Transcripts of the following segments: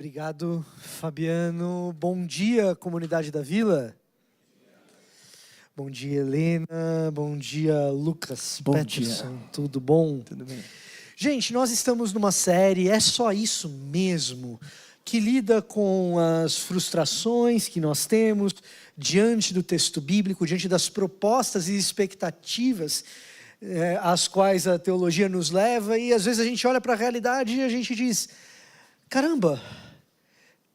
Obrigado, Fabiano. Bom dia, comunidade da Vila. Bom dia, Helena. Bom dia, Lucas. Bom Peterson. dia. Tudo bom? Tudo bem. Gente, nós estamos numa série, é só isso mesmo, que lida com as frustrações que nós temos diante do texto bíblico, diante das propostas e expectativas às quais a teologia nos leva, e às vezes a gente olha para a realidade e a gente diz, caramba,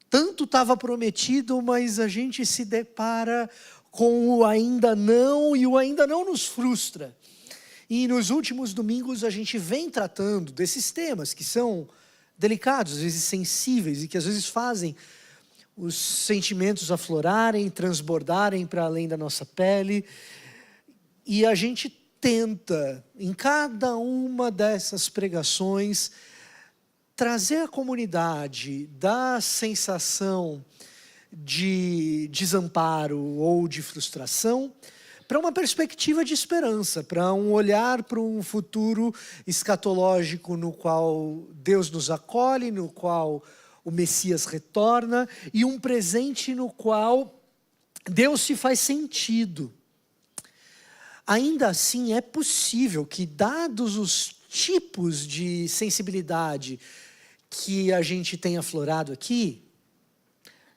tanto estava prometido, mas a gente se depara com o ainda não, e o ainda não nos frustra. E nos últimos domingos a gente vem tratando desses temas que são delicados, às vezes sensíveis, e que às vezes fazem os sentimentos aflorarem, transbordarem para além da nossa pele. E a gente tenta, em cada uma dessas pregações, trazer à comunidade da sensação de desamparo ou de frustração para uma perspectiva de esperança, para um olhar para um futuro escatológico no qual Deus nos acolhe, no qual o Messias retorna, e um presente no qual Deus se faz sentido. Ainda assim, é possível que, dados os tipos de sensibilidade que a gente tem aflorado aqui,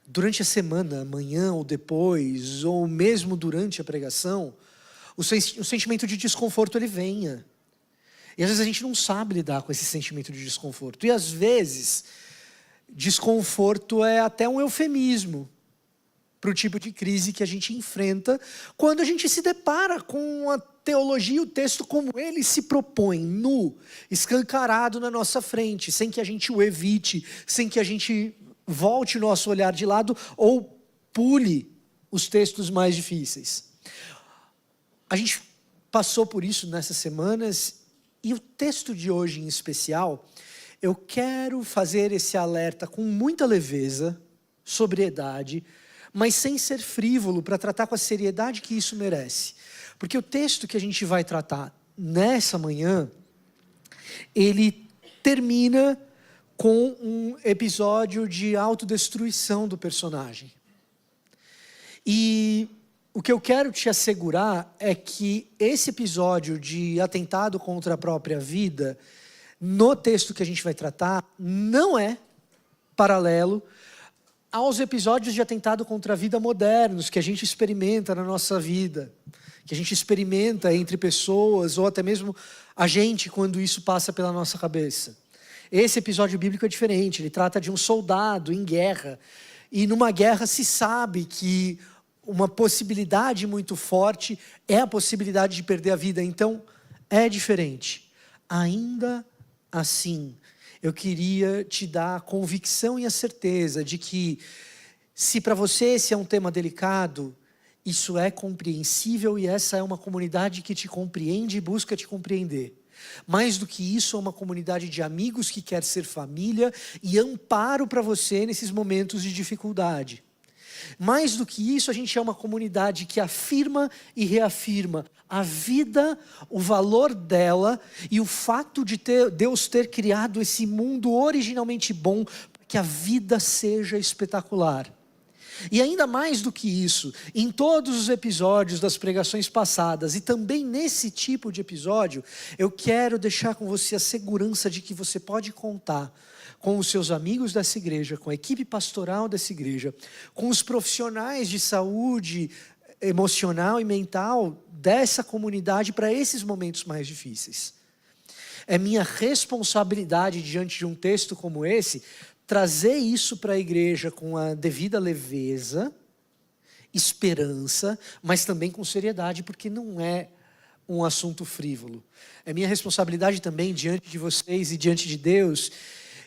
durante a semana, amanhã ou depois, ou mesmo durante a pregação, o sentimento de desconforto ele venha. E às vezes a gente não sabe lidar com esse sentimento de desconforto. E às vezes, desconforto é até um eufemismo para o tipo de crise que a gente enfrenta quando a gente se depara com a teologia e o texto como ele se propõe, nu, escancarado na nossa frente, sem que a gente o evite, sem que a gente volte o nosso olhar de lado ou pule os textos mais difíceis. A gente passou por isso nessas semanas e o texto de hoje em especial, eu quero fazer esse alerta com muita leveza, sobriedade, mas sem ser frívolo, para tratar com a seriedade que isso merece. Porque o texto que a gente vai tratar nessa manhã, ele termina com um episódio de autodestruição do personagem. E o que eu quero te assegurar é que esse episódio de atentado contra a própria vida, no texto que a gente vai tratar, não é paralelo aos episódios de atentado contra a vida modernos que a gente experimenta na nossa vida, que a gente experimenta entre pessoas, ou até mesmo a gente quando isso passa pela nossa cabeça. Esse episódio bíblico é diferente, ele trata de um soldado em guerra, e numa guerra se sabe que uma possibilidade muito forte é a possibilidade de perder a vida, então é diferente. Ainda assim, eu queria te dar a convicção e a certeza de que, se para você esse é um tema delicado, isso é compreensível e essa é uma comunidade que te compreende e busca te compreender. Mais do que isso, é uma comunidade de amigos que quer ser família e amparo para você nesses momentos de dificuldade. Mais do que isso, a gente é uma comunidade que afirma e reafirma a vida, o valor dela e o fato de Deus ter criado esse mundo originalmente bom para que a vida seja espetacular. E ainda mais do que isso, em todos os episódios das pregações passadas e também nesse tipo de episódio, eu quero deixar com você a segurança de que você pode contar com os seus amigos dessa igreja, com a equipe pastoral dessa igreja, com os profissionais de saúde emocional e mental dessa comunidade para esses momentos mais difíceis. É minha responsabilidade diante de um texto como esse, trazer isso para a igreja com a devida leveza, esperança, mas também com seriedade, porque não é um assunto frívolo. É minha responsabilidade também diante de vocês e diante de Deus,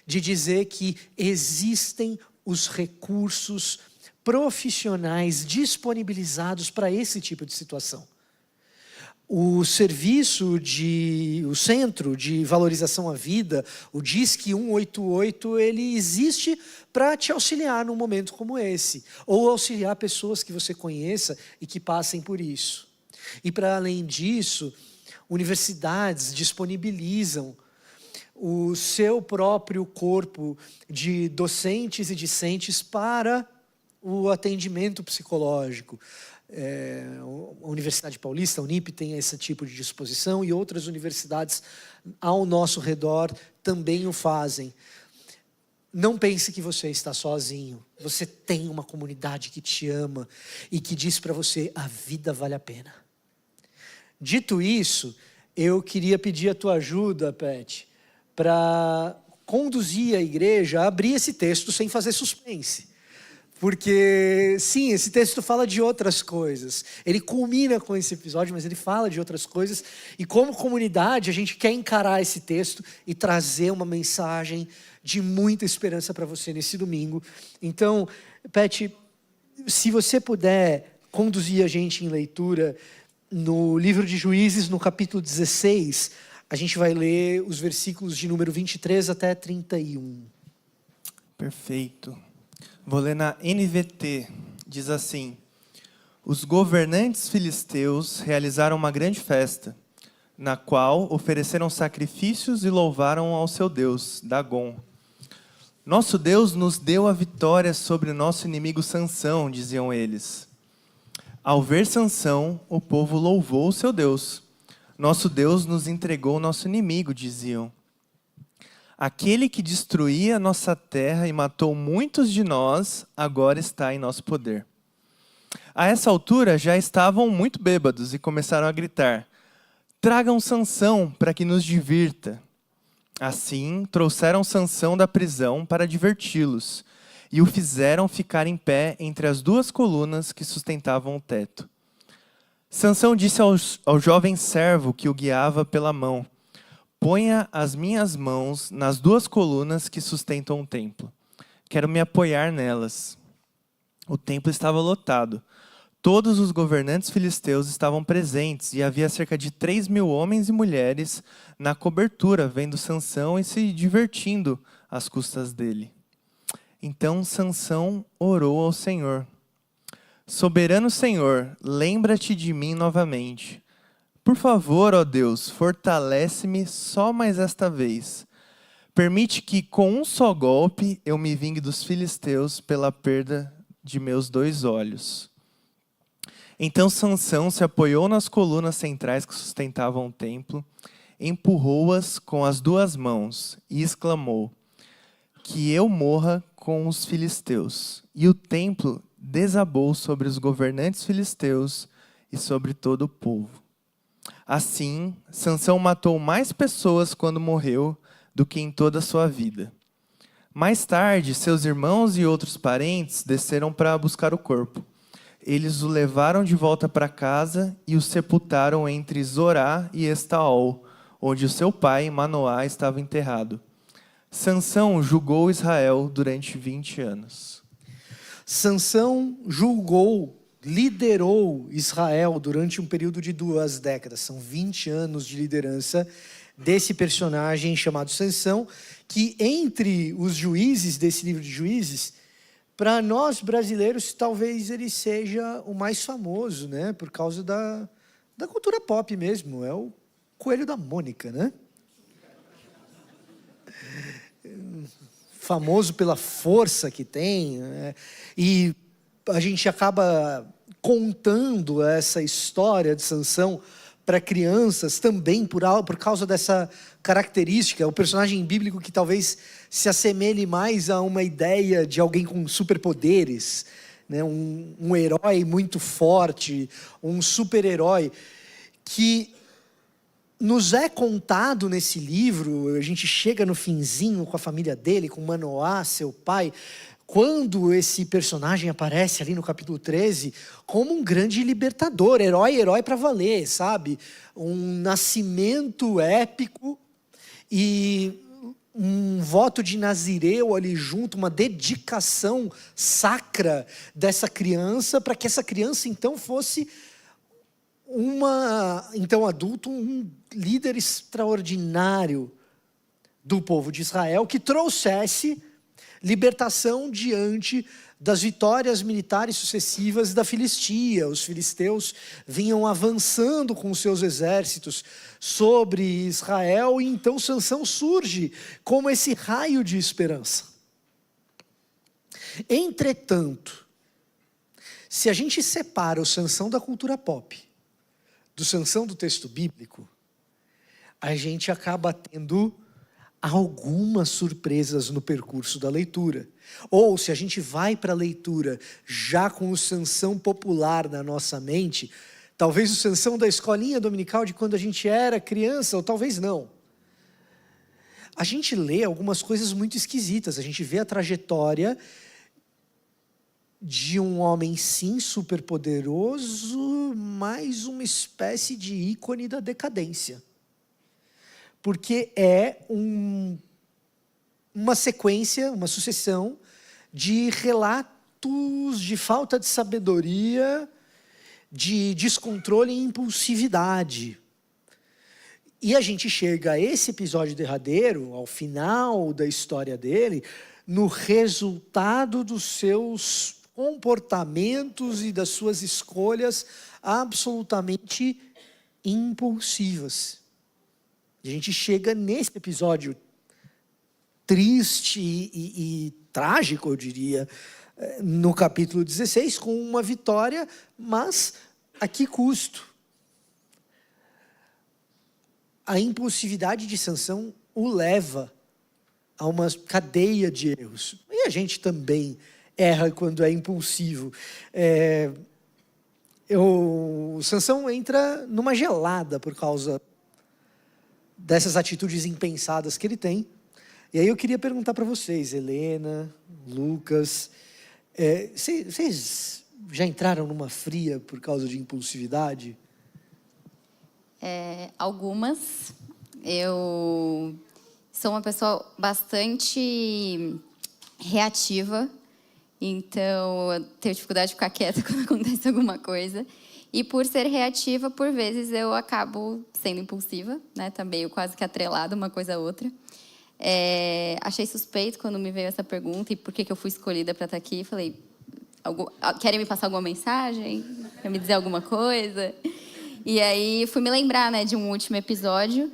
de dizer que existem os recursos profissionais disponibilizados para esse tipo de situação. O Centro de Valorização à Vida, o DISC 188, ele existe para te auxiliar num momento como esse, ou auxiliar pessoas que você conheça e que passem por isso. E para além disso, universidades disponibilizam o seu próprio corpo de docentes e discentes para o atendimento psicológico. A Universidade Paulista, a Unip, tem esse tipo de disposição e outras universidades ao nosso redor também o fazem. Não pense que você está sozinho. Você tem uma comunidade que te ama e que diz para você: a vida vale a pena. Dito isso, eu queria pedir a tua ajuda, Pet, para conduzir a igreja a abrir esse texto sem fazer suspense. Porque, sim, esse texto fala de outras coisas. Ele culmina com esse episódio, mas ele fala de outras coisas. E como comunidade, a gente quer encarar esse texto e trazer uma mensagem de muita esperança para você nesse domingo. Então, Pet, se você puder conduzir a gente em leitura no livro de Juízes, no capítulo 16, a gente vai ler os versículos de número 23 até 31. Perfeito. Vou ler na NVT, diz assim: os governantes filisteus realizaram uma grande festa, na qual ofereceram sacrifícios e louvaram ao seu Deus, Dagon. Nosso Deus nos deu a vitória sobre o nosso inimigo Sansão, diziam eles. Ao ver Sansão, o povo louvou o seu Deus. Nosso Deus nos entregou o nosso inimigo, diziam. Aquele que destruía nossa terra e matou muitos de nós, agora está em nosso poder. A essa altura já estavam muito bêbados e começaram a gritar: tragam Sansão para que nos divirta. Assim, trouxeram Sansão da prisão para diverti-los e o fizeram ficar em pé entre as duas colunas que sustentavam o teto. Sansão disse ao jovem servo que o guiava pela mão: ponha as minhas mãos nas duas colunas que sustentam o templo. Quero me apoiar nelas. O templo estava lotado. Todos os governantes filisteus estavam presentes e havia cerca de 3.000 homens e mulheres na cobertura, vendo Sansão e se divertindo às custas dele. Então Sansão orou ao Senhor: soberano Senhor, lembra-te de mim novamente. Por favor, ó Deus, fortalece-me só mais esta vez. Permite que com um só golpe eu me vingue dos filisteus pela perda de meus 2 olhos. Então Sansão se apoiou nas colunas centrais que sustentavam o templo, empurrou-as com as 2 mãos e exclamou: que eu morra com os filisteus. E o templo desabou sobre os governantes filisteus e sobre todo o povo. Assim, Sansão matou mais pessoas quando morreu do que em toda a sua vida. Mais tarde, seus irmãos e outros parentes desceram para buscar o corpo. Eles o levaram de volta para casa e o sepultaram entre Zorá e Estaol, onde o seu pai, Manoá, estava enterrado. Sansão julgou Israel durante 20 anos. Sansão liderou Israel durante um período de 2 décadas. São 20 anos de liderança desse personagem chamado Sansão, que entre os juízes desse livro de Juízes, para nós brasileiros, talvez ele seja o mais famoso, né? Por causa da cultura pop mesmo. É o Coelho da Mônica, né? Famoso pela força que tem, né? E a gente acaba contando essa história de Sansão para crianças também por causa dessa característica. O personagem bíblico que talvez se assemelhe mais a uma ideia de alguém com superpoderes, né? Um herói muito forte, um super-herói que nos é contado nesse livro. A gente chega no finzinho com a família dele, com Manoá, seu pai, quando esse personagem aparece ali no capítulo 13, como um grande libertador, herói para valer, sabe? Um nascimento épico e um voto de Nazireu ali junto, uma dedicação sacra dessa criança, para que essa criança então fosse então adulto, um líder extraordinário do povo de Israel, que trouxesse libertação diante das vitórias militares sucessivas da Filistia. Os filisteus vinham avançando com seus exércitos sobre Israel, e então Sansão surge como esse raio de esperança. Entretanto, se a gente separa o Sansão da cultura pop do Sansão do texto bíblico, a gente acaba tendo algumas surpresas no percurso da leitura. Ou se a gente vai para a leitura já com o Sansão popular na nossa mente, talvez o Sansão da escolinha dominical de quando a gente era criança, ou talvez não. A gente lê algumas coisas muito esquisitas, a gente vê a trajetória de um homem, sim, superpoderoso, mas uma espécie de ícone da decadência. Porque é uma sequência, uma sucessão de relatos de falta de sabedoria, de descontrole e impulsividade. E a gente chega a esse episódio derradeiro, ao final da história dele, no resultado dos seus comportamentos e das suas escolhas absolutamente impulsivas. A gente chega nesse episódio triste e trágico, eu diria, no capítulo 16, com uma vitória, mas a que custo? A impulsividade de Sansão o leva a uma cadeia de erros. E a gente também erra quando é impulsivo. O Sansão entra numa gelada por causa dessas atitudes impensadas que ele tem. E aí eu queria perguntar para vocês, Helena, Lucas, vocês já entraram numa fria por causa de impulsividade? Algumas. Eu sou uma pessoa bastante reativa, então eu tenho dificuldade de ficar quieta quando acontece alguma coisa. E por ser reativa, por vezes eu acabo sendo impulsiva, né? Tá meio quase que atrelado uma coisa a outra. Achei suspeito quando me veio essa pergunta e por que eu fui escolhida para estar aqui. Falei, querem me passar alguma mensagem? Querem me dizer alguma coisa? E aí fui me lembrar, né, de um último episódio.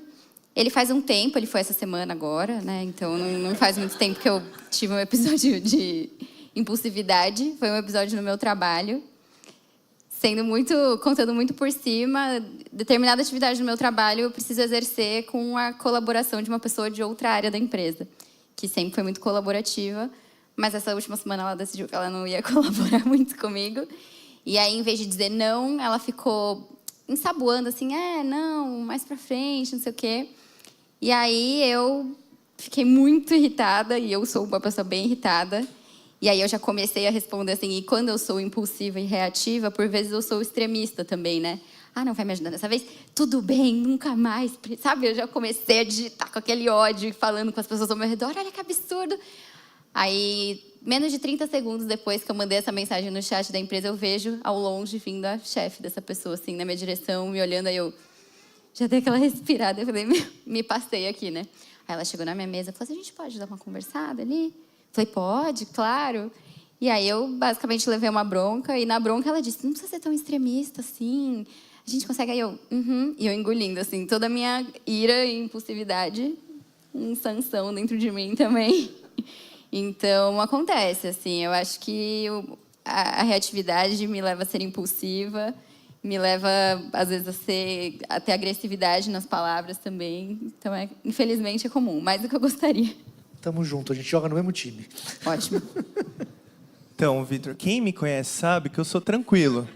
Ele faz um tempo, ele foi essa semana agora, né? Então não faz muito tempo que eu tive um episódio de impulsividade. Foi um episódio no meu trabalho. Contando muito por cima, determinada atividade no meu trabalho eu preciso exercer com a colaboração de uma pessoa de outra área da empresa, que sempre foi muito colaborativa, mas essa última semana ela decidiu que ela não ia colaborar muito comigo. E aí, em vez de dizer não, ela ficou ensaboando assim, não, mais pra frente, não sei o quê. E aí eu fiquei muito irritada, e eu sou uma pessoa bem irritada. E aí eu já comecei a responder assim, e quando eu sou impulsiva e reativa, por vezes eu sou extremista também, né? Não vai me ajudar dessa vez? Tudo bem, nunca mais. Sabe, eu já comecei a digitar com aquele ódio, falando com as pessoas ao meu redor, olha que absurdo. Aí, menos de 30 segundos depois que eu mandei essa mensagem no chat da empresa, eu vejo ao longe vindo a chefe dessa pessoa, assim, na minha direção, me olhando, aí eu já dei aquela respirada, eu falei, me passei aqui, né? Aí ela chegou na minha mesa e falou assim, a gente pode dar uma conversada ali? Falei, pode, claro. E aí eu basicamente levei uma bronca, e na bronca ela disse, não precisa ser tão extremista assim, a gente consegue. Aí eu, e eu engolindo, assim, toda a minha ira e impulsividade, um Sansão dentro de mim também. Então, acontece, assim, eu acho que a reatividade me leva a ser impulsiva, me leva, às vezes, a ter agressividade nas palavras também. Então, infelizmente, é comum, mais do que eu gostaria. Tamo junto, a gente joga no mesmo time. Ótimo. Então, Vitor, quem me conhece sabe que eu sou tranquilo.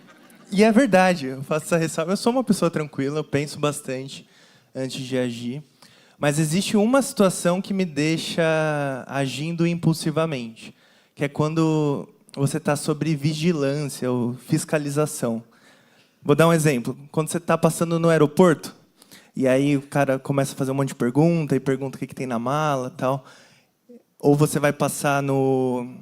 E é verdade, eu faço essa ressalva. Eu sou uma pessoa tranquila, eu penso bastante antes de agir. Mas existe uma situação que me deixa agindo impulsivamente, que é quando você está sobre vigilância ou fiscalização. Vou dar um exemplo. Quando você está passando no aeroporto, e aí o cara começa a fazer um monte de pergunta, e pergunta o que tem na mala e tal. Ou você vai passar no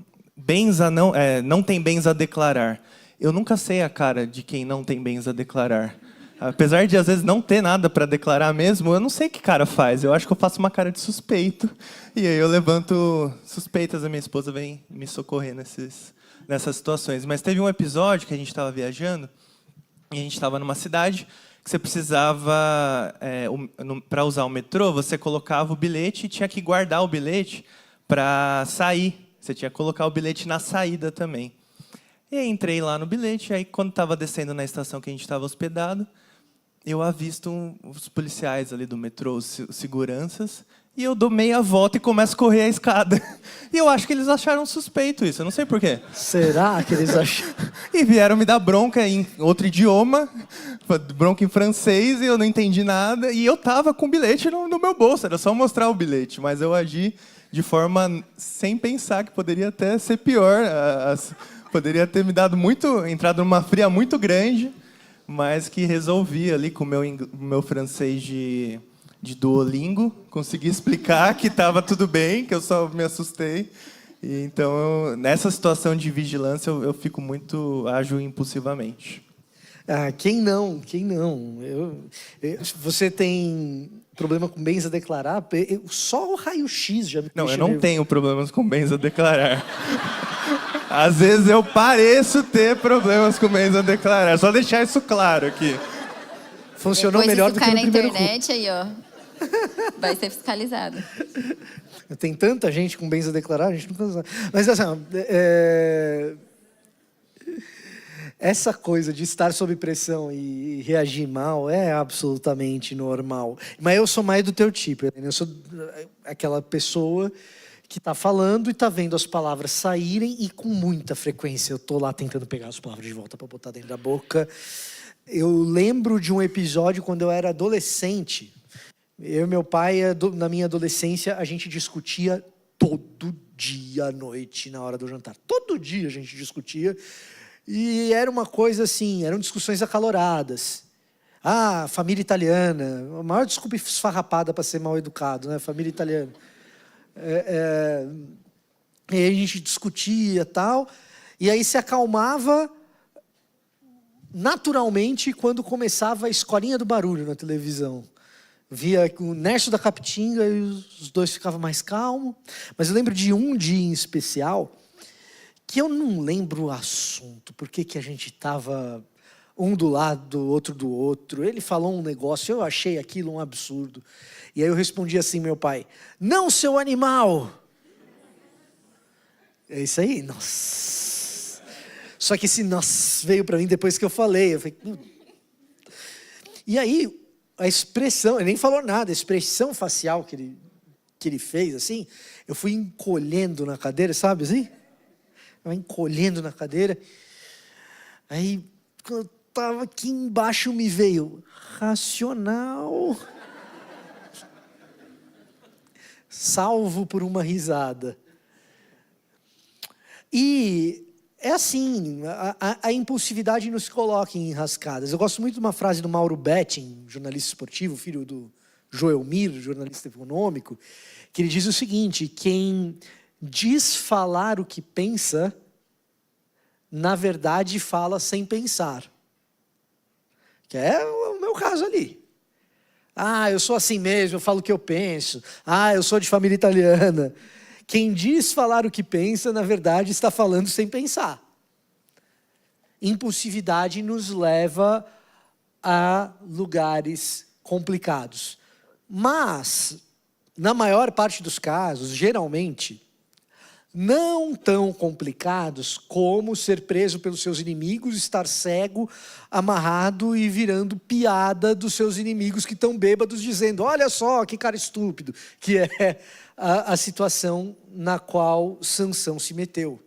não tem bens a declarar. Eu nunca sei a cara de quem não tem bens a declarar. Apesar de às vezes não ter nada para declarar mesmo, eu não sei que cara faz. Eu acho que eu faço uma cara de suspeito. E aí eu levanto suspeitas, a minha esposa vem me socorrer nessas situações. Mas teve um episódio que a gente estava viajando, e a gente estava numa cidade que você precisava, para usar o metrô, você colocava o bilhete e tinha que guardar o bilhete para sair. Você tinha que colocar o bilhete na saída também. E aí entrei lá no bilhete, aí quando estava descendo na estação que a gente estava hospedado, eu avisto os policiais ali do metrô, os seguranças, e eu dou meia volta e começo a correr a escada. E eu acho que eles acharam suspeito isso, eu não sei por quê. Será que eles acham? E vieram me dar bronca em outro idioma, bronca em francês, e eu não entendi nada. E eu tava com o bilhete no meu bolso, era só mostrar o bilhete. Mas eu agi de forma sem pensar que poderia até ser pior. Poderia ter me dado entrado numa fria muito grande, mas que resolvi ali com o meu francês de Duolingo, consegui explicar que estava tudo bem, que eu só me assustei. E então, nessa situação de vigilância, eu fico ajo impulsivamente. Ah, quem não? Quem não? Você tem problema com bens a declarar? Só o raio-x já me Não, eu deixa não nervoso. tenho problemas com bens a declarar. Às vezes eu pareço ter problemas com bens a declarar. Só deixar isso claro aqui. Funcionou Depois, melhor se do que no cai na primeiro culto. internet, aí, ó, vai ser fiscalizado. Tem tanta gente com bens a declarar, a gente nunca sabe. Mas assim, essa coisa de estar sob pressão e reagir mal é absolutamente normal. Mas eu sou mais do teu tipo, Helena. Eu sou aquela pessoa que está falando e está vendo as palavras saírem e com muita frequência eu estou lá tentando pegar as palavras de volta para botar dentro da boca. Eu lembro de um episódio quando eu era adolescente. Eu e meu pai, na minha adolescência, a gente discutia todo dia à noite, na hora do jantar. Todo dia a gente discutia. E era uma coisa assim, eram discussões acaloradas. Ah, família italiana. A maior desculpa esfarrapada para ser mal educado, né? Família italiana. E aí a gente discutia e tal. E aí se acalmava naturalmente quando começava a Escolinha do Barulho na televisão. Via o Nércio da Capitinga e os dois ficavam mais calmos. Mas eu lembro de um dia em especial que eu não lembro o assunto, porque que a gente estava um do lado, outro do outro. Ele falou um negócio, eu achei aquilo um absurdo. E aí eu respondi assim, meu pai, não, seu animal! É isso aí? Nossa! Só que esse nossa veio para mim depois que eu falei. Eu falei, E aí, a expressão, ele nem falou nada, a expressão facial que ele fez, assim, eu fui encolhendo na cadeira, sabe assim? Eu encolhendo na cadeira. Aí, quando eu estava aqui embaixo, me veio racional. Salvo por uma risada. E é assim, a impulsividade nos coloca em enrascadas. Eu gosto muito de uma frase do Mauro Betting, jornalista esportivo, filho do Joelmir, jornalista econômico, que ele diz o seguinte: quem diz falar o que pensa, na verdade fala sem pensar. Que é o meu caso ali. Ah, eu sou assim mesmo, eu falo o que eu penso. Ah, eu sou de família italiana. Quem diz falar o que pensa, na verdade, está falando sem pensar. Impulsividade nos leva a lugares complicados. Mas, na maior parte dos casos, geralmente, não tão complicados como ser preso pelos seus inimigos, estar cego, amarrado e virando piada dos seus inimigos que estão bêbados, dizendo, olha só, que cara estúpido, que é a situação na qual Sansão se meteu.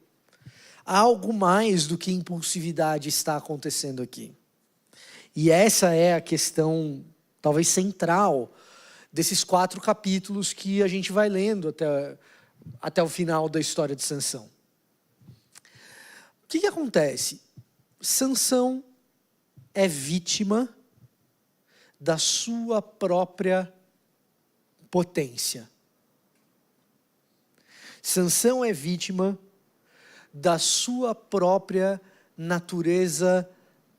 Algo mais do que impulsividade está acontecendo aqui. E essa é a questão, talvez central, desses 4 capítulos que a gente vai lendo até o final da história de Sansão. O que acontece? Sansão é vítima da sua própria potência. Sansão é vítima da sua própria natureza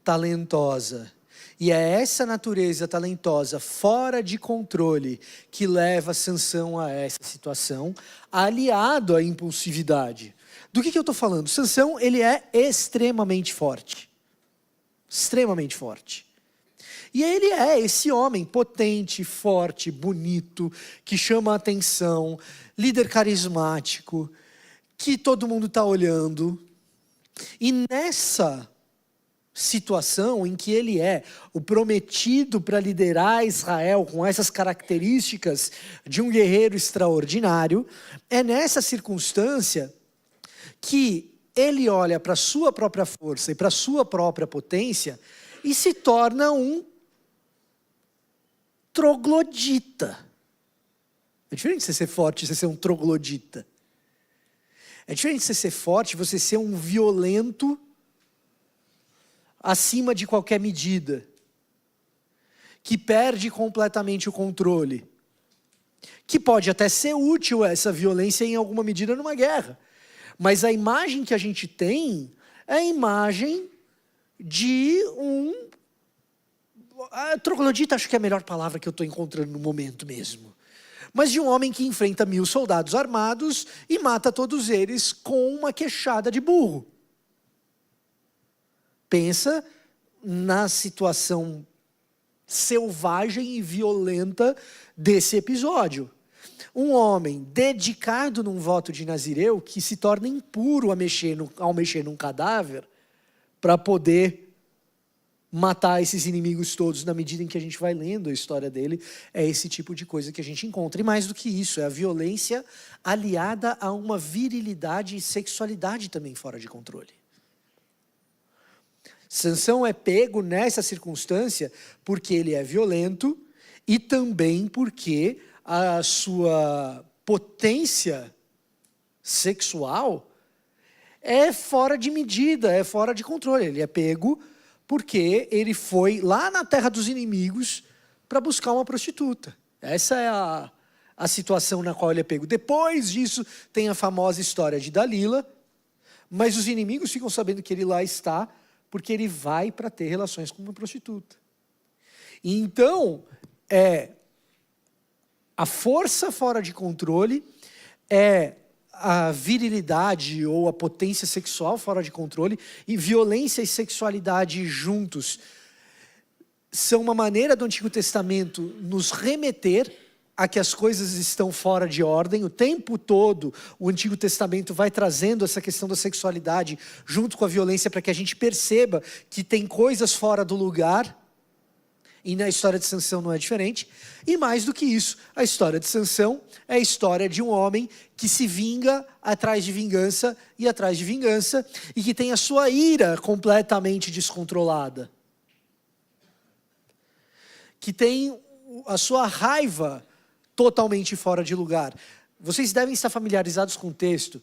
talentosa. E é essa natureza talentosa, fora de controle, que leva Sansão a essa situação, aliado à impulsividade. Do que eu estou falando? Sansão, ele é extremamente forte. Extremamente forte. E ele é esse homem potente, forte, bonito, que chama a atenção, líder carismático, que todo mundo está olhando. E nessa situação em que ele é o prometido para liderar Israel com essas características de um guerreiro extraordinário, é nessa circunstância que ele olha para a sua própria força e para a sua própria potência e se torna um troglodita. É diferente de você ser forte e você ser um troglodita. É diferente de você ser forte e você ser um violento acima de qualquer medida, que perde completamente o controle, que pode até ser útil essa violência em alguma medida numa guerra, mas a imagem que a gente tem é a imagem de um... troglodita acho que é a melhor palavra que eu estou encontrando no momento mesmo, mas de um homem que enfrenta 1000 soldados armados e mata todos eles com uma queixada de burro. Pensa na situação selvagem e violenta desse episódio. Um homem dedicado num voto de Nazireu que se torna impuro ao mexer num cadáver para poder matar esses inimigos todos. Na medida em que a gente vai lendo a história dele, é esse tipo de coisa que a gente encontra. E mais do que isso, é a violência aliada a uma virilidade e sexualidade também fora de controle. Sansão é pego nessa circunstância porque ele é violento e também porque a sua potência sexual é fora de medida, é fora de controle. Ele é pego porque ele foi lá na terra dos inimigos para buscar uma prostituta. Essa é a situação na qual ele é pego. Depois disso tem a famosa história de Dalila, mas os inimigos ficam sabendo que ele lá está porque ele vai para ter relações com uma prostituta. E então, a força fora de controle, a virilidade ou a potência sexual fora de controle, e violência e sexualidade juntos são uma maneira do Antigo Testamento nos remeter a que as coisas estão fora de ordem. O tempo todo o Antigo Testamento vai trazendo essa questão da sexualidade junto com a violência para que a gente perceba que tem coisas fora do lugar. E na história de Sansão não é diferente. E mais do que isso, a história de Sansão é a história de um homem que se vinga atrás de vingança e atrás de vingança, e que tem a sua ira completamente descontrolada. Que tem a sua raiva totalmente fora de lugar. Vocês devem estar familiarizados com o texto.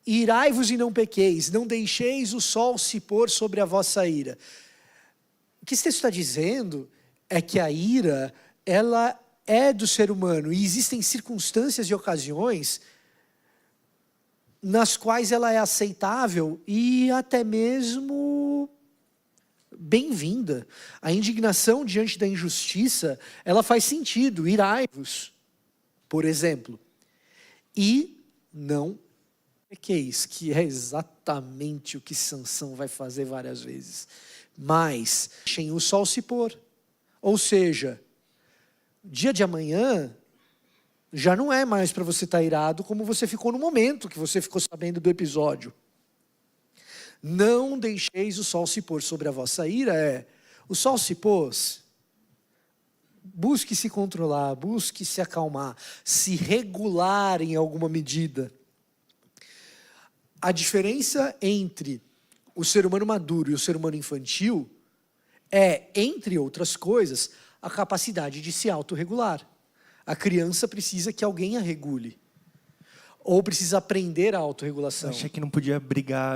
Irai-vos e não pequeis, não deixeis o sol se pôr sobre a vossa ira. O que esse texto está dizendo é que a ira, ela é do ser humano, e existem circunstâncias e ocasiões nas quais ela é aceitável e até mesmo bem-vinda. A indignação diante da injustiça, ela faz sentido. Irai-vos, por exemplo. E não pequeis, que é exatamente o que Sansão vai fazer várias vezes. Mas deixem o sol se pôr. Ou seja, dia de amanhã já não é mais para você estar irado como você ficou no momento que você ficou sabendo do episódio. Não deixeis o sol se pôr sobre a vossa ira. O sol se pôs. Busque se controlar, busque se acalmar, se regular em alguma medida. A diferença entre o ser humano maduro e o ser humano infantil é, entre outras coisas, a capacidade de se autorregular. A criança precisa que alguém a regule. Ou precisa aprender a autorregulação. Achei que não podia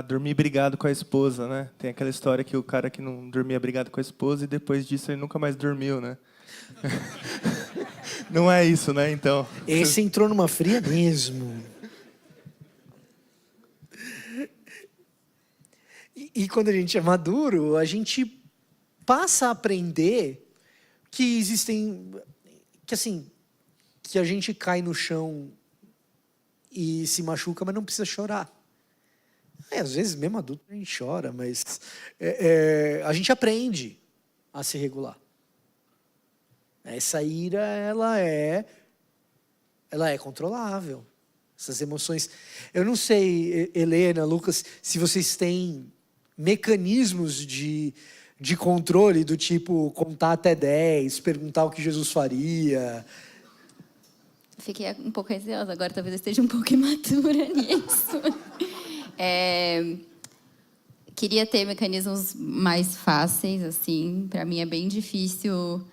dormir brigado com a esposa, né? Tem aquela história que o cara que não dormia brigado com a esposa e depois disso ele nunca mais dormiu, né? Não é isso, né? Então. Esse entrou numa fria mesmo. E quando a gente é maduro, a gente passa a aprender que existem, que a gente cai no chão e se machuca, mas não precisa chorar. Às vezes, mesmo adulto, a gente chora, mas a gente aprende a se regular. Essa ira, ela é controlável. Essas emoções. Eu não sei, Helena, Lucas, se vocês têm mecanismos de controle, do tipo contar até 10, perguntar o que Jesus faria. Fiquei um pouco receosa, agora talvez eu esteja um pouco imatura nisso. Queria ter mecanismos mais fáceis, assim. Para mim é bem difícil.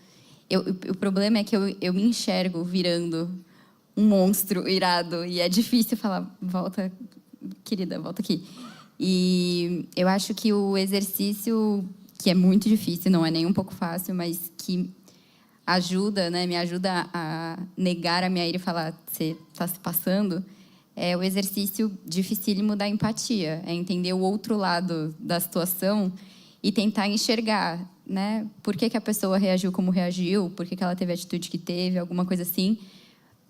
O problema é que eu me enxergo virando um monstro irado. E é difícil falar, volta, querida, volta aqui. E eu acho que o exercício, que é muito difícil, não é nem um pouco fácil, mas que ajuda, né, me ajuda a negar a minha ira e falar, você está se passando, é o exercício dificílimo da empatia. É entender o outro lado da situação e tentar enxergar, né, por que a pessoa reagiu como reagiu, por que ela teve a atitude que teve, alguma coisa assim,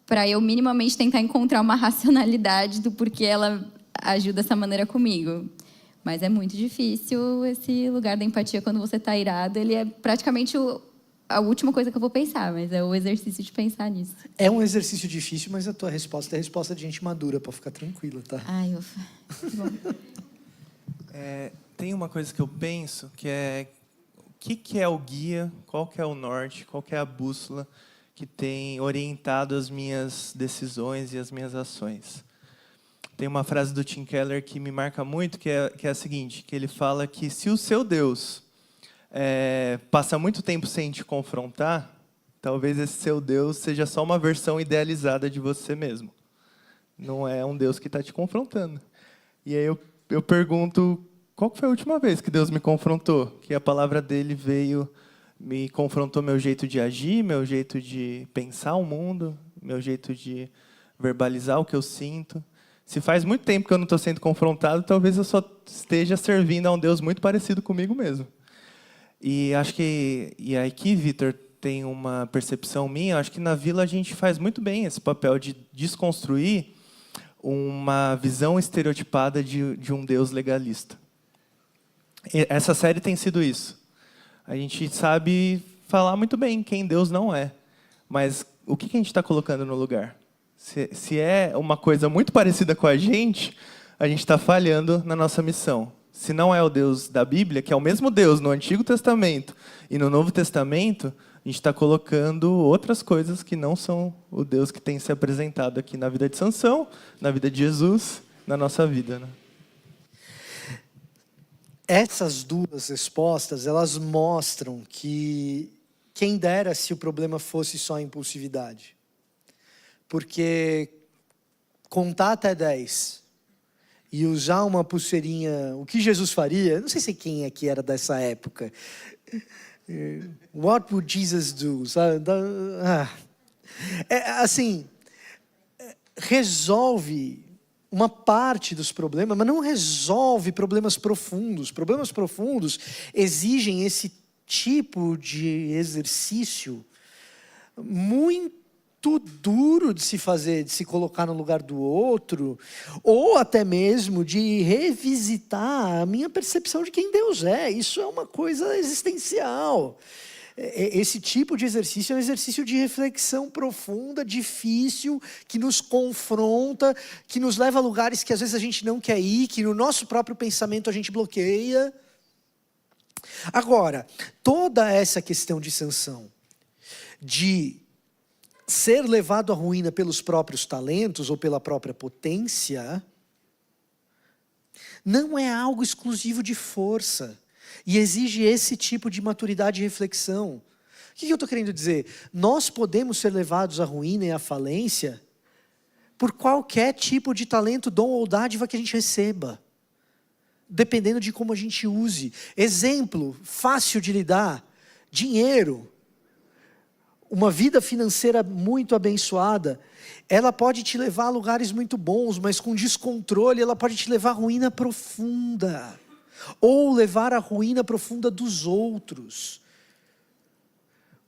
para eu minimamente tentar encontrar uma racionalidade do porquê ela agiu dessa maneira comigo. Mas é muito difícil esse lugar da empatia quando você está irado. Ele é praticamente a última coisa que eu vou pensar, mas é o exercício de pensar nisso. É um exercício difícil, mas a tua resposta é a resposta de gente madura, para ficar tranquila, tá? Ai, ufa. Bom. Tem uma coisa que eu penso, que é o que é o guia, qual que é o norte, qual que é a bússola que tem orientado as minhas decisões e as minhas ações. Tem uma frase do Tim Keller que me marca muito, que é a seguinte, que ele fala que se o seu Deus passa muito tempo sem te confrontar, talvez esse seu Deus seja só uma versão idealizada de você mesmo. Não é um Deus que está te confrontando. E aí eu pergunto, qual foi a última vez que Deus me confrontou? Que a palavra dele veio, me confrontou meu jeito de agir, meu jeito de pensar o mundo, meu jeito de verbalizar o que eu sinto. Se faz muito tempo que eu não estou sendo confrontado, talvez eu só esteja servindo a um Deus muito parecido comigo mesmo. E acho que, e aqui, Vitor, tem uma percepção minha, acho que na Vila a gente faz muito bem esse papel de desconstruir uma visão estereotipada de um Deus legalista. E essa série tem sido isso. A gente sabe falar muito bem quem Deus não é, mas o que a gente está colocando no lugar? Se é uma coisa muito parecida com a gente está falhando na nossa missão. Se não é o Deus da Bíblia, que é o mesmo Deus no Antigo Testamento e no Novo Testamento, a gente está colocando outras coisas que não são o Deus que tem se apresentado aqui na vida de Sansão, na vida de Jesus, na nossa vida, né? Essas duas respostas, elas mostram que quem dera se o problema fosse só impulsividade. Porque contar até 10 e usar uma pulseirinha, o que Jesus faria? Não sei se quem aqui era dessa época. What would Jesus do? Resolve uma parte dos problemas, mas não resolve problemas profundos. Problemas profundos exigem esse tipo de exercício muito duro de se fazer, de se colocar no lugar do outro, ou até mesmo de revisitar a minha percepção de quem Deus é. Isso é uma coisa existencial. Esse tipo de exercício é um exercício de reflexão profunda, difícil, que nos confronta, que nos leva a lugares que às vezes a gente não quer ir, que no nosso próprio pensamento a gente bloqueia. Agora, toda essa questão de Sansão, de ser levado à ruína pelos próprios talentos ou pela própria potência, não é algo exclusivo de força. E exige esse tipo de maturidade e reflexão. O que eu estou querendo dizer? Nós podemos ser levados à ruína e à falência por qualquer tipo de talento, dom ou dádiva que a gente receba. Dependendo de como a gente use. Exemplo, fácil de lidar, dinheiro. Uma vida financeira muito abençoada, ela pode te levar a lugares muito bons, mas com descontrole ela pode te levar à ruína profunda. ou levar à ruína profunda dos outros.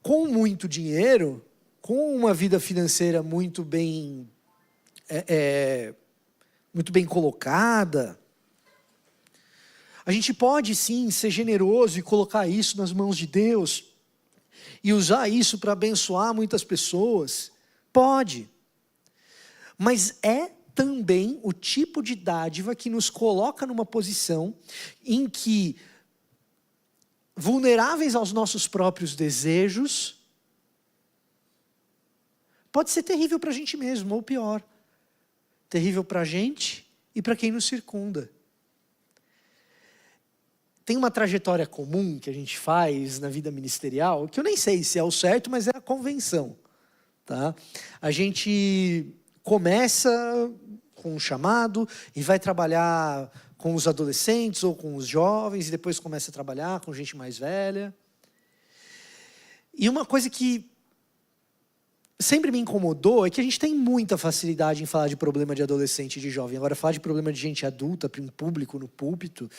Com muito dinheiro, com uma vida financeira muito bem colocada, a gente pode sim ser generoso e colocar isso nas mãos de Deus e usar isso para abençoar muitas pessoas. Pode. Mas é também o tipo de dádiva que nos coloca numa posição em que, vulneráveis aos nossos próprios desejos, pode ser terrível para a gente mesmo, ou pior, terrível para a gente e para quem nos circunda. Tem uma trajetória comum que a gente faz na vida ministerial, que eu nem sei se é o certo, mas é a convenção. Tá? A gente começa com um chamado e vai trabalhar com os adolescentes ou com os jovens, e depois começa a trabalhar com gente mais velha. E uma coisa que sempre me incomodou é que a gente tem muita facilidade em falar de problema de adolescente e de jovem. Agora, falar de problema de gente adulta, em público, no púlpito,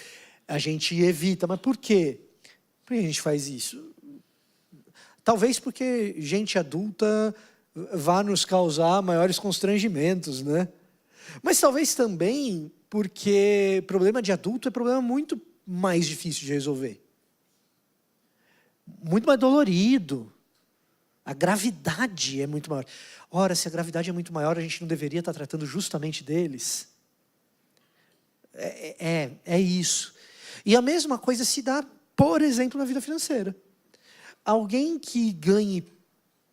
a gente evita. Mas por quê? Por que a gente faz isso? Talvez porque gente adulta vá nos causar maiores constrangimentos, né? Mas talvez também porque problema de adulto é problema muito mais difícil de resolver. Muito mais dolorido. A gravidade é muito maior. Ora, se a gravidade é muito maior, a gente não deveria estar tratando justamente deles? É isso. E a mesma coisa se dá, por exemplo, na vida financeira. Alguém que ganhe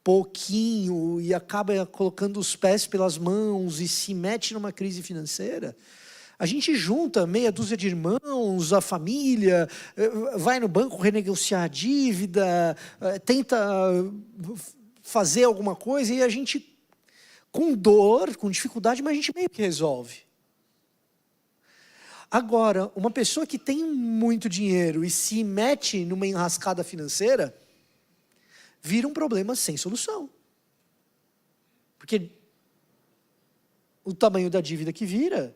pouquinho e acaba colocando os pés pelas mãos e se mete numa crise financeira, a gente junta meia dúzia de irmãos, a família, vai no banco renegociar a dívida, tenta fazer alguma coisa e a gente, com dor, com dificuldade, mas a gente meio que resolve. Agora, uma pessoa que tem muito dinheiro e se mete numa enrascada financeira, vira um problema sem solução. Porque o tamanho da dívida que vira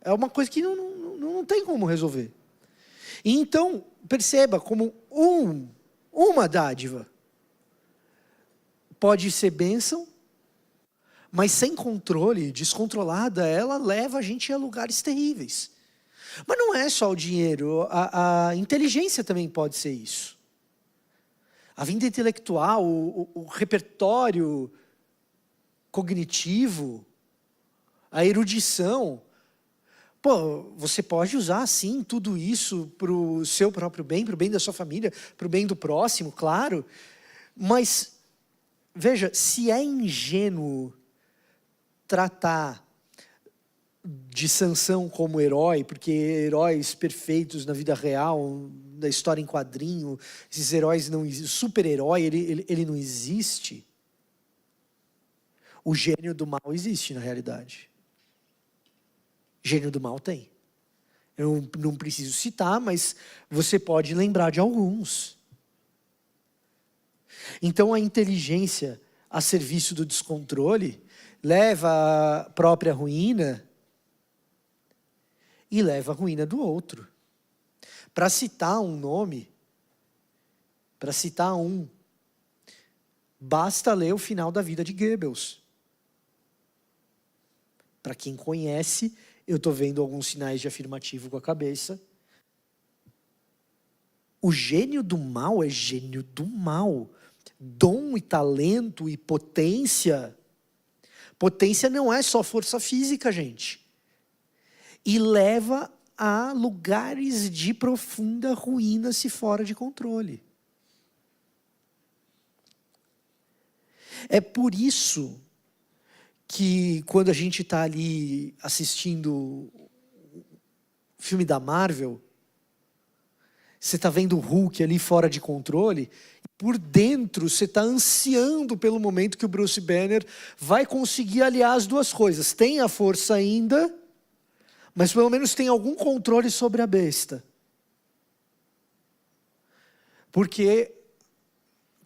é uma coisa que não tem como resolver. E então, perceba como uma dádiva pode ser bênção, mas sem controle, descontrolada, ela leva a gente a lugares terríveis. Mas não é só o dinheiro, a inteligência também pode ser isso. A vida intelectual, o repertório cognitivo, a erudição. Pô, você pode usar, sim, tudo isso para o seu próprio bem, para o bem da sua família, para o bem do próximo, claro. Mas, veja, se é ingênuo tratar de Sansão como herói, porque heróis perfeitos na vida real, da história em quadrinho, esses heróis não existem, super-herói, ele não existe. O gênio do mal existe na realidade. Gênio do mal tem. Eu não preciso citar, mas você pode lembrar de alguns. Então a inteligência a serviço do descontrole leva à própria ruína e leva à ruína do outro. Para citar um nome, basta ler o final da vida de Goebbels. Para quem conhece, eu estou vendo alguns sinais de afirmativo com a cabeça. O gênio do mal é gênio do mal. Dom e talento e potência. Potência não é só força física, gente. E leva a lugares de profunda ruína se fora de controle. É por isso que quando a gente está ali assistindo o filme da Marvel, você está vendo o Hulk ali fora de controle, e por dentro você está ansiando pelo momento que o Bruce Banner vai conseguir aliar as duas coisas. Tem a força ainda, mas pelo menos tem algum controle sobre a besta. Porque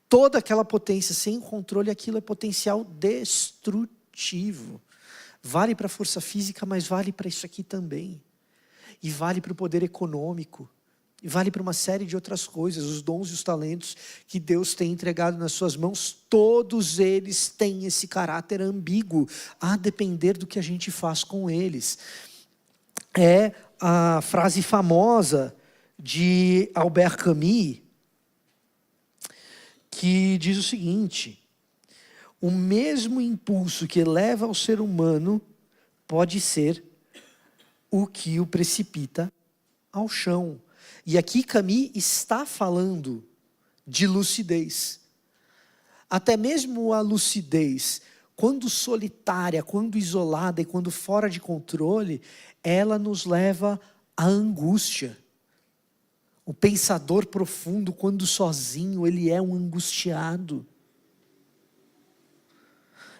toda aquela potência sem controle, aquilo é potencial destrutivo. Vale para a força física, mas vale para isso aqui também. E vale para o poder econômico. E vale para uma série de outras coisas. Os dons e os talentos que Deus tem entregado nas suas mãos, todos eles têm esse caráter ambíguo, a depender do que a gente faz com eles. É a frase famosa de Albert Camus, que diz o seguinte: o mesmo impulso que leva ao ser humano pode ser o que o precipita ao chão. E aqui Camus está falando de lucidez. Até mesmo a lucidez, quando solitária, quando isolada e quando fora de controle, ela nos leva à angústia. O pensador profundo, quando sozinho, ele é um angustiado.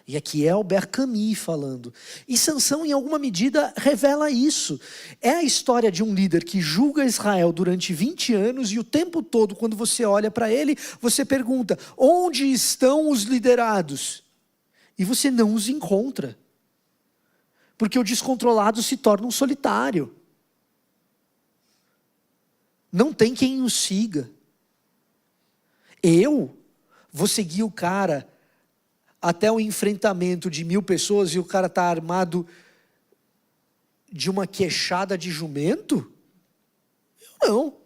E aqui é Albert Camus falando. E Sansão, em alguma medida, revela isso. É a história de um líder que julga Israel durante 20 anos e o tempo todo, quando você olha para ele, você pergunta: onde estão os liderados? E você não os encontra. Porque o descontrolado se torna um solitário. Não tem quem o siga. Eu vou seguir o cara até o enfrentamento de 1000 pessoas e o cara está armado de uma queixada de jumento? Eu não.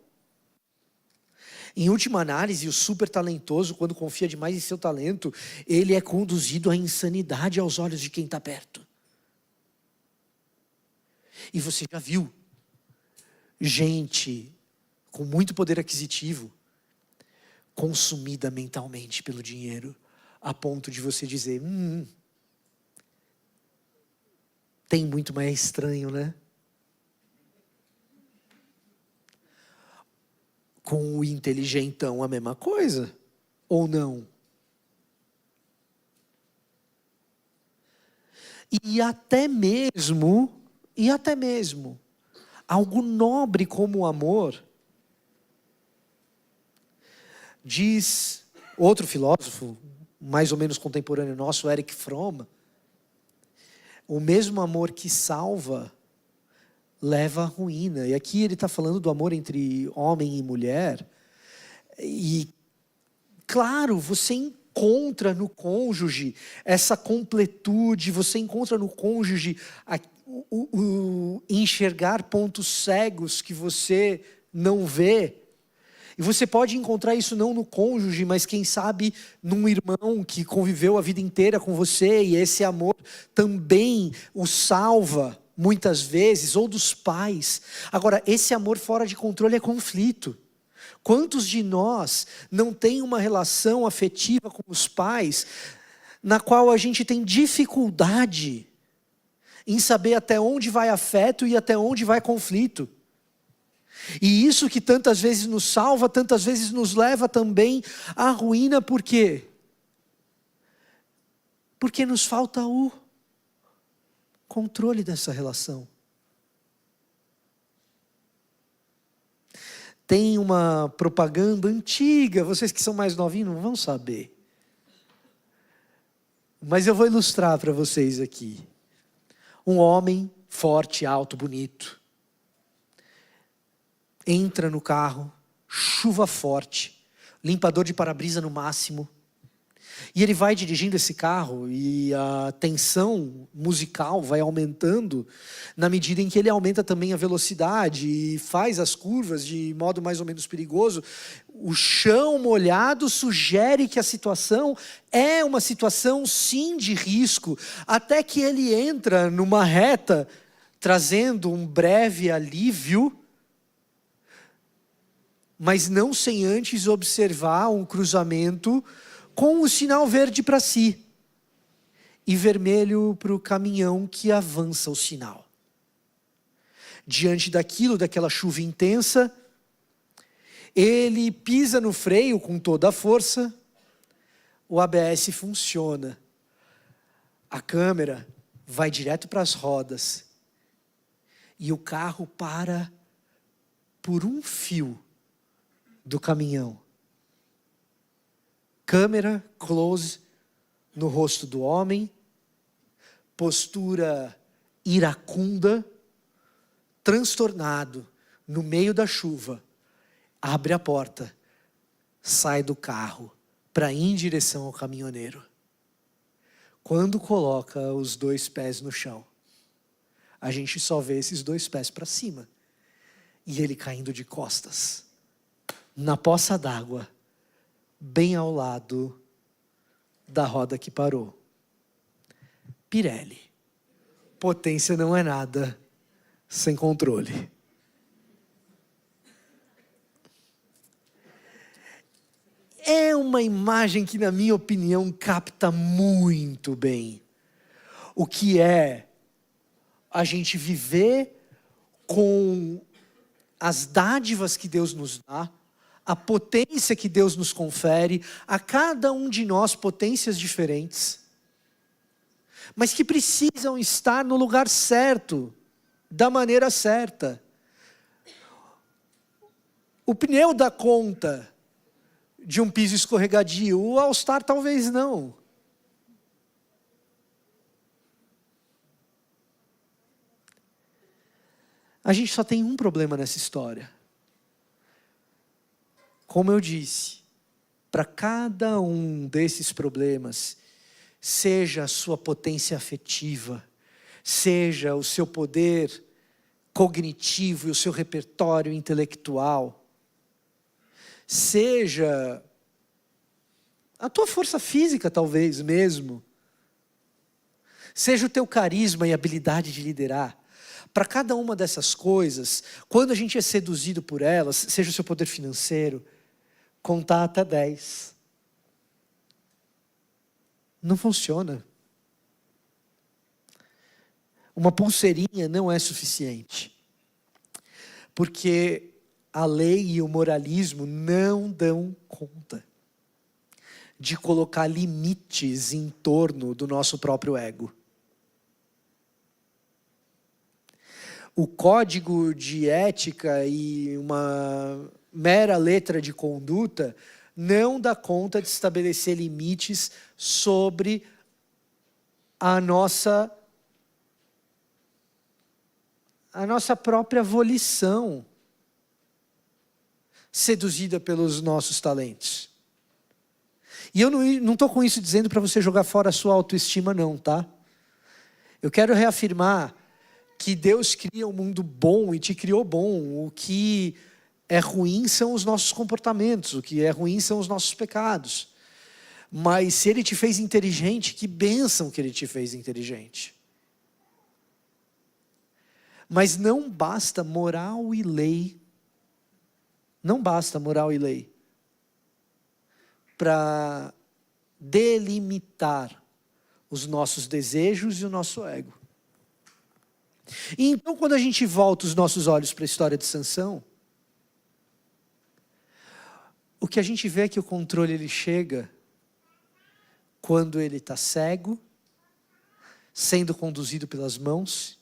Em última análise, o super talentoso, quando confia demais em seu talento, ele é conduzido à insanidade aos olhos de quem está perto. E você já viu gente com muito poder aquisitivo consumida mentalmente pelo dinheiro, a ponto de você dizer: tem muito, mas é estranho, né? Com o inteligentão a mesma coisa, ou não? E até mesmo, algo nobre como o amor, diz outro filósofo, mais ou menos contemporâneo nosso, Erich Fromm, o mesmo amor que salva, leva à ruína. E aqui ele está falando do amor entre homem e mulher. E, claro, você encontra no cônjuge essa completude, você encontra no cônjuge o enxergar pontos cegos que você não vê. E você pode encontrar isso não no cônjuge, mas quem sabe num irmão que conviveu a vida inteira com você, e esse amor também o salva muitas vezes, ou dos pais. Agora, esse amor fora de controle é conflito. Quantos de nós não tem uma relação afetiva com os pais, na qual a gente tem dificuldade em saber até onde vai afeto e até onde vai conflito? E isso que tantas vezes nos salva, tantas vezes nos leva também à ruína. Por quê? Porque nos falta o controle dessa relação. Tem uma propaganda antiga, vocês que são mais novinhos não vão saber. Mas eu vou ilustrar para vocês aqui. Um homem forte, alto, bonito, entra no carro, chuva forte, limpador de para-brisa no máximo, e ele vai dirigindo esse carro e a tensão musical vai aumentando na medida em que ele aumenta também a velocidade e faz as curvas de modo mais ou menos perigoso. O chão molhado sugere que a situação é uma situação sim de risco, até que ele entra numa reta trazendo um breve alívio, mas não sem antes observar um cruzamento com o sinal verde para si e vermelho para o caminhão que avança o sinal. Diante daquela chuva intensa, ele pisa no freio com toda a força, o ABS funciona, a câmera vai direto para as rodas e o carro para por um fio do caminhão. Câmera close no rosto do homem, postura iracunda, transtornado, no meio da chuva, abre a porta, sai do carro para ir em direção ao caminhoneiro. Quando coloca os 2 pés no chão, a gente só vê esses 2 pés para cima. E ele caindo de costas, na poça d'água, bem ao lado da roda que parou. Pirelli. Potência não é nada sem controle. É uma imagem que, na minha opinião, capta muito bem o que é a gente viver com as dádivas que Deus nos dá, a potência que Deus nos confere, a cada um de nós potências diferentes, mas que precisam estar no lugar certo, da maneira certa. O pneu dá conta de um piso escorregadio, o All-Star talvez não. A gente só tem um problema nessa história. Como eu disse, para cada um desses problemas, seja a sua potência afetiva, seja o seu poder cognitivo e o seu repertório intelectual, seja a tua força física talvez mesmo, seja o teu carisma e habilidade de liderar, para cada uma dessas coisas, quando a gente é seduzido por elas, seja o seu poder financeiro, contar até 10. Não funciona. Uma pulseirinha não é suficiente. Porque a lei e o moralismo não dão conta de colocar limites em torno do nosso próprio ego. O código de ética e uma mera letra de conduta não dá conta de estabelecer limites sobre a nossa própria volição, seduzida pelos nossos talentos. E eu não estou com isso dizendo para você jogar fora a sua autoestima não, tá? Eu quero reafirmar que Deus cria um mundo bom e te criou bom. O que é ruim são os nossos comportamentos, o que é ruim são os nossos pecados. Mas se Ele te fez inteligente, que bênção que Ele te fez inteligente. Mas não basta moral e lei. Não basta moral e lei para delimitar os nossos desejos e o nosso ego. E então, quando a gente volta os nossos olhos para a história de Sansão, o que a gente vê é que o controle ele chega quando ele está cego, sendo conduzido pelas mãos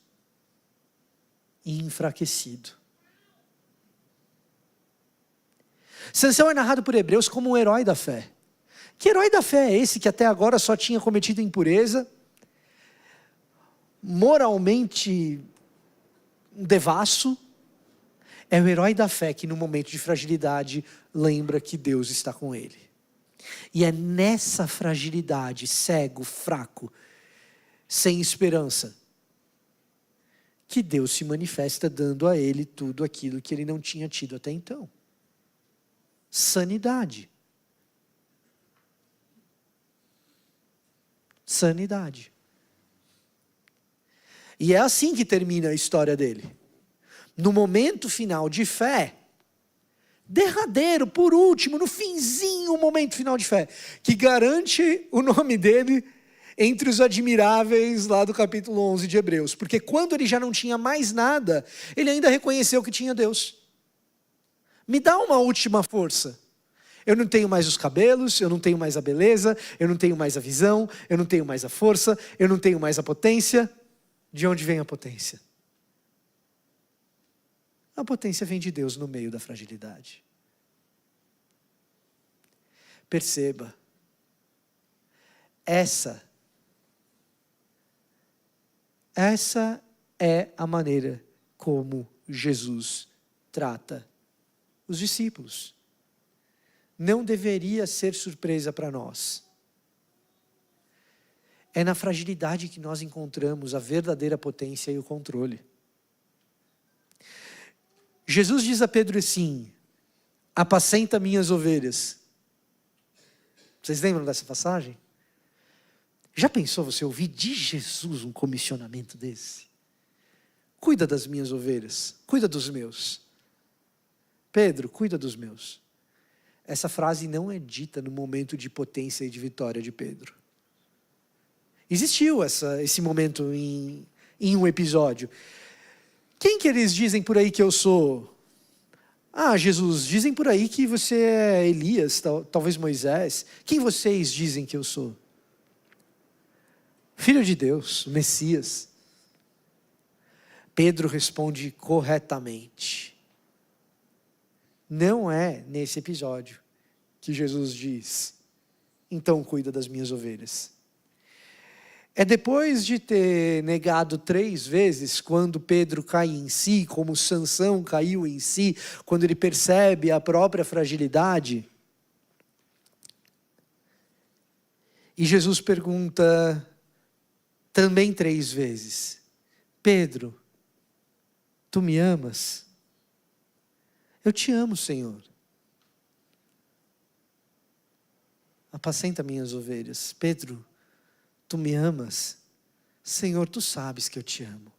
e enfraquecido. Sansão é narrado por Hebreus como um herói da fé. Que herói da fé é esse que até agora só tinha cometido impureza, moralmente um devasso? É o herói da fé que no momento de fragilidade lembra que Deus está com ele. E é nessa fragilidade, cego, fraco, sem esperança, que Deus se manifesta dando a ele tudo aquilo que ele não tinha tido até então. Sanidade. Sanidade. E é assim que termina a história dele. No momento final de fé, derradeiro, por último, no finzinho, o momento final de fé, que garante o nome dele entre os admiráveis lá do capítulo 11 de Hebreus. Porque quando ele já não tinha mais nada, ele ainda reconheceu que tinha Deus. Me dá uma última força. Eu não tenho mais os cabelos, eu não tenho mais a beleza, eu não tenho mais a visão, eu não tenho mais a força, eu não tenho mais a potência. De onde vem a potência? A potência vem de Deus no meio da fragilidade. Perceba, essa é a maneira como Jesus trata os discípulos. Não deveria ser surpresa para nós. É na fragilidade que nós encontramos a verdadeira potência e o controle. Jesus diz a Pedro assim: apacenta minhas ovelhas. Vocês lembram dessa passagem? Já pensou você ouvir de Jesus um comissionamento desse? Cuida das minhas ovelhas, cuida dos meus. Pedro, cuida dos meus. Essa frase não é dita no momento de potência e de vitória de Pedro. Existiu esse momento em um episódio. Quem que eles dizem por aí que eu sou? Ah, Jesus, dizem por aí que você é Elias, talvez Moisés. Quem vocês dizem que eu sou? Filho de Deus, o Messias. Pedro responde corretamente. Não é nesse episódio que Jesus diz: então cuida das minhas ovelhas. É depois de ter negado 3 vezes, quando Pedro cai em si, como Sansão caiu em si, quando ele percebe a própria fragilidade. E Jesus pergunta também 3 vezes: Pedro, tu me amas? Eu te amo, Senhor. Apacenta minhas ovelhas. Pedro, tu me amas? Senhor, tu sabes que eu te amo.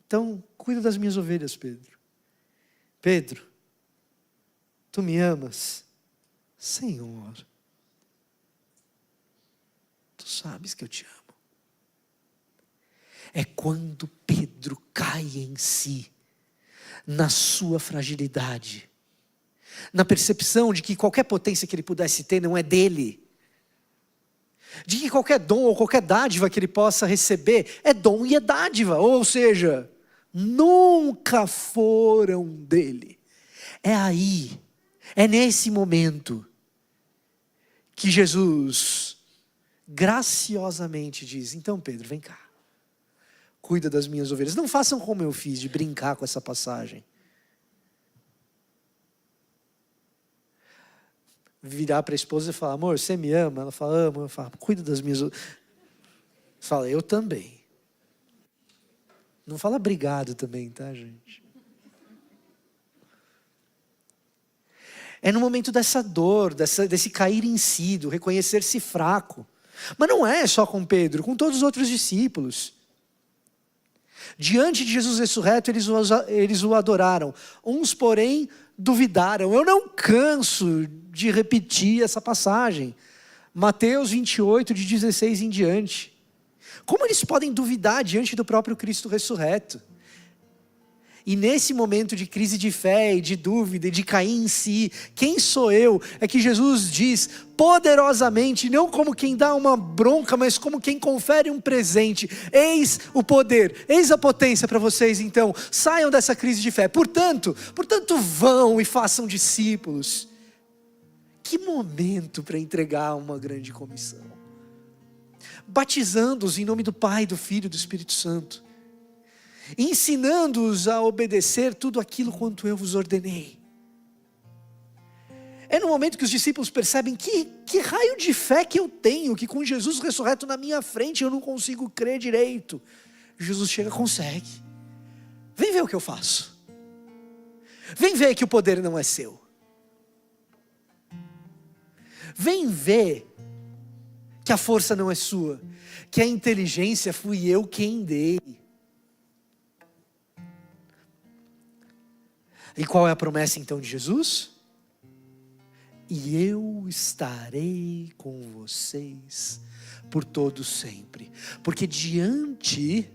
Então, cuida das minhas ovelhas, Pedro. Pedro, tu me amas? Senhor, tu sabes que eu te amo. É quando Pedro cai em si, na sua fragilidade, na percepção de que qualquer potência que ele pudesse ter não é dele, de que qualquer dom ou qualquer dádiva que ele possa receber é dom e é dádiva, ou seja, nunca foram dele. É aí, é nesse momento que Jesus graciosamente diz: então Pedro, vem cá, cuida das minhas ovelhas. Não façam como eu fiz, de brincar com essa passagem. Virar para a esposa e falar: amor, você me ama? Ela fala: amo. Eu falo: cuida das minhas ovelhas. Fala: eu também. Não fala obrigado também, tá, gente? É no momento dessa dor, desse cair em si, do reconhecer-se fraco. Mas não é só com Pedro, com todos os outros discípulos. Diante de Jesus ressurreto, eles o adoraram. Uns, porém, duvidaram. Eu não canso de repetir essa passagem. Mateus 28, de 16 em diante. Como eles podem duvidar diante do próprio Cristo ressurreto? E nesse momento de crise de fé e de dúvida e de cair em si, quem sou eu? É que Jesus diz poderosamente, não como quem dá uma bronca, mas como quem confere um presente: eis o poder, eis a potência para vocês, então saiam dessa crise de fé. Portanto vão e façam discípulos. Que momento para entregar uma grande comissão. Batizando-os em nome do Pai, do Filho e do Espírito Santo, ensinando-os a obedecer tudo aquilo quanto eu vos ordenei. É no momento que os discípulos percebem que raio de fé que eu tenho, que com Jesus ressurreto na minha frente eu não consigo crer direito. Jesus chega: consegue. Vem ver o que eu faço. Vem ver que o poder não é seu. Vem ver que a força não é sua, que a inteligência fui eu quem dei. E qual é a promessa então de Jesus? E eu estarei com vocês por todo sempre. Porque diante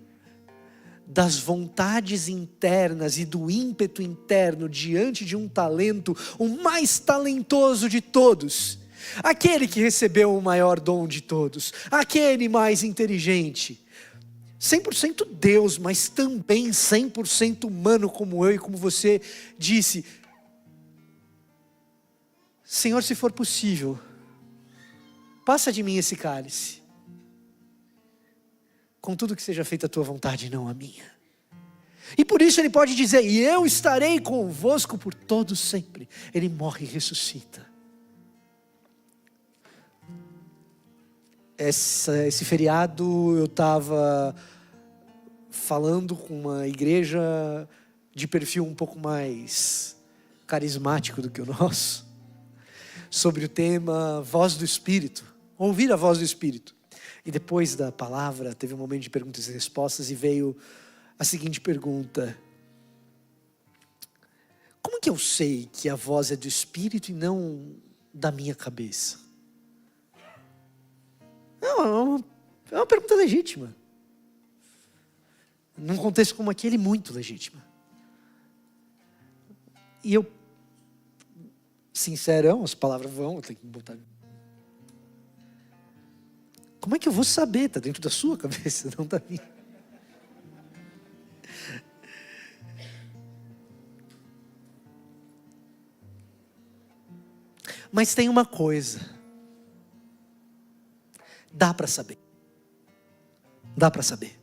das vontades internas e do ímpeto interno, diante de um talento, o mais talentoso de todos, aquele que recebeu o maior dom de todos, aquele mais inteligente, 100% Deus, mas também 100% humano, como eu e como você, disse: Senhor, se for possível, passa de mim esse cálice, contudo que seja feita a tua vontade e não a minha. E por isso ele pode dizer, e eu estarei convosco por todo sempre. Ele morre e ressuscita. Esse feriado eu estava falando com uma igreja de perfil um pouco mais carismático do que o nosso, sobre o tema voz do Espírito, ouvir a voz do Espírito. E depois da palavra teve um momento de perguntas e respostas e veio a seguinte pergunta: como que eu sei que a voz é do Espírito e não da minha cabeça? Não, é uma pergunta legítima. Num contexto como aquele, muito legítima. E eu, sincerão, as palavras vão, eu tenho que botar. Como é que eu vou saber? Está dentro da sua cabeça, não da minha. Mas tem uma coisa. Dá para saber. Dá para saber.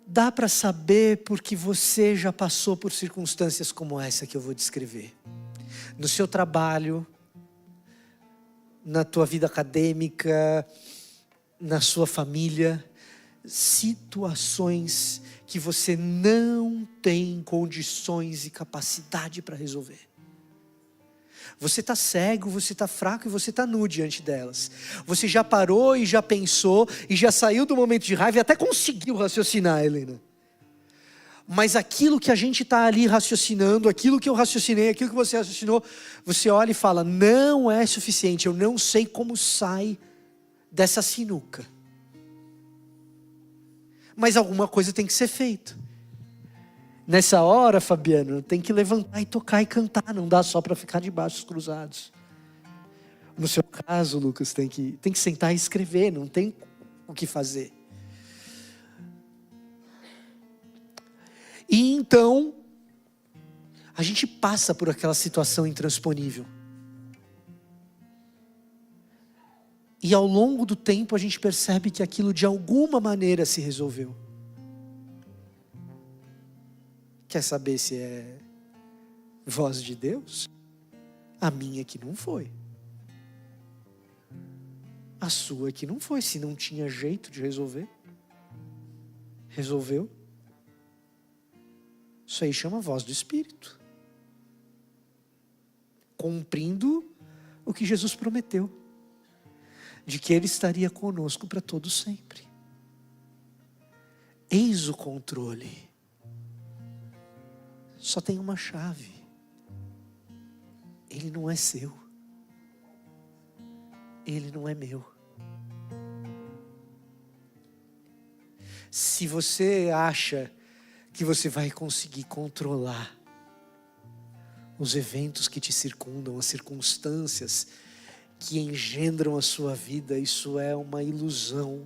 Dá para saber porque você já passou por circunstâncias como essa que eu vou descrever. No seu trabalho, na tua vida acadêmica, na sua família, situações que você não tem condições e capacidade para resolver. Você está cego, você está fraco e você está nu diante delas. Você já parou e já pensou e já saiu do momento de raiva e até conseguiu raciocinar, Helena. Mas aquilo que a gente está ali raciocinando, aquilo que eu raciocinei, aquilo que você raciocinou, você olha e fala, não é suficiente, eu não sei como sai dessa sinuca. Mas alguma coisa tem que ser feita. Nessa hora, Fabiano, tem que levantar e tocar e cantar, não dá só para ficar de braços cruzados. No seu caso, Lucas, tem que sentar e escrever, não tem o que fazer. E então, a gente passa por aquela situação intransponível. E ao longo do tempo a gente percebe que aquilo de alguma maneira se resolveu. Quer saber se é voz de Deus? A minha que não foi. A sua que não foi. Se não tinha jeito de resolver, resolveu. Isso aí chama voz do Espírito. Cumprindo o que Jesus prometeu. De que Ele estaria conosco para todo sempre. Eis o controle. Só tem uma chave. Ele não é seu. Ele não é meu. Se você acha que você vai conseguir controlar os eventos que te circundam, as circunstâncias que engendram a sua vida, isso é uma ilusão.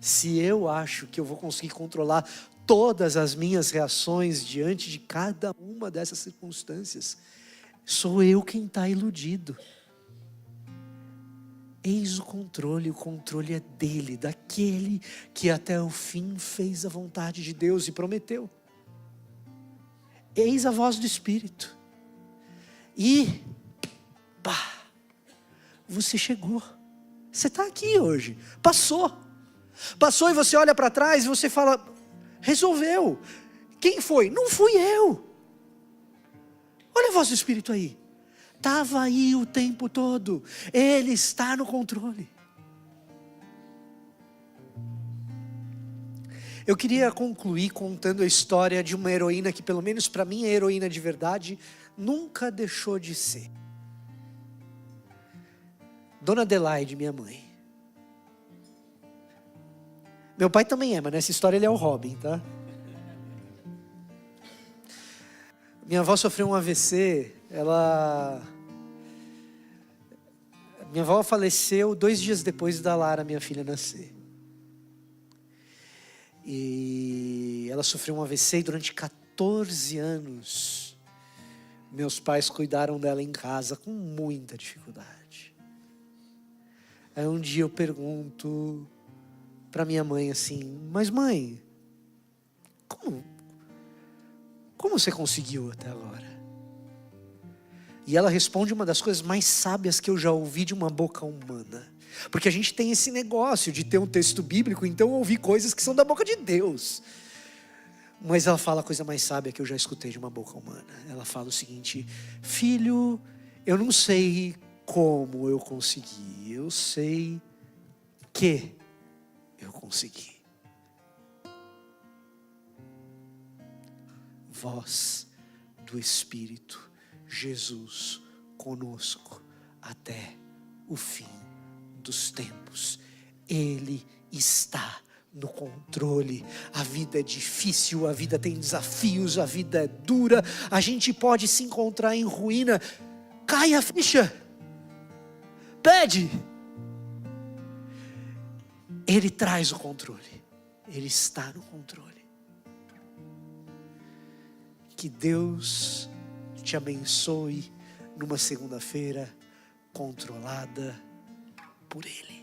Se eu acho que eu vou conseguir controlar todas as minhas reações diante de cada uma dessas circunstâncias, sou eu quem está iludido. Eis o controle é dele, daquele que até o fim fez a vontade de Deus e prometeu. Eis a voz do Espírito. E, você chegou. Você está aqui hoje. Passou e você olha para trás e você fala, resolveu. Quem foi? Não fui eu. Olha a voz do Espírito aí. Estava aí o tempo todo. Ele está no controle. Eu queria concluir contando a história de uma heroína que, pelo menos para mim, é heroína de verdade, nunca deixou de ser. Dona Adelaide, minha mãe. Meu pai também é, mas nessa história ele é o Robin, tá? Minha avó sofreu um AVC, minha avó faleceu 2 dias depois da Lara, minha filha, nascer. E ela sofreu um AVC e durante 14 anos, meus pais cuidaram dela em casa com muita dificuldade. Aí um dia eu pergunto para minha mãe assim, mas mãe, Como você conseguiu até agora? E ela responde uma das coisas mais sábias que eu já ouvi de uma boca humana. Porque a gente tem esse negócio de ter um texto bíblico, então ouvir coisas que são da boca de Deus. Mas ela fala a coisa mais sábia que eu já escutei de uma boca humana. Ela fala o seguinte: filho, eu não sei como eu consegui, eu sei que eu consegui. Voz do Espírito, Jesus conosco até o fim dos tempos. Ele está no controle. A vida é difícil, a vida tem desafios, a vida é dura, a gente pode se encontrar em ruína. Cai a ficha, pede. Ele traz o controle, Ele está no controle. Que Deus te abençoe numa segunda-feira controlada por Ele.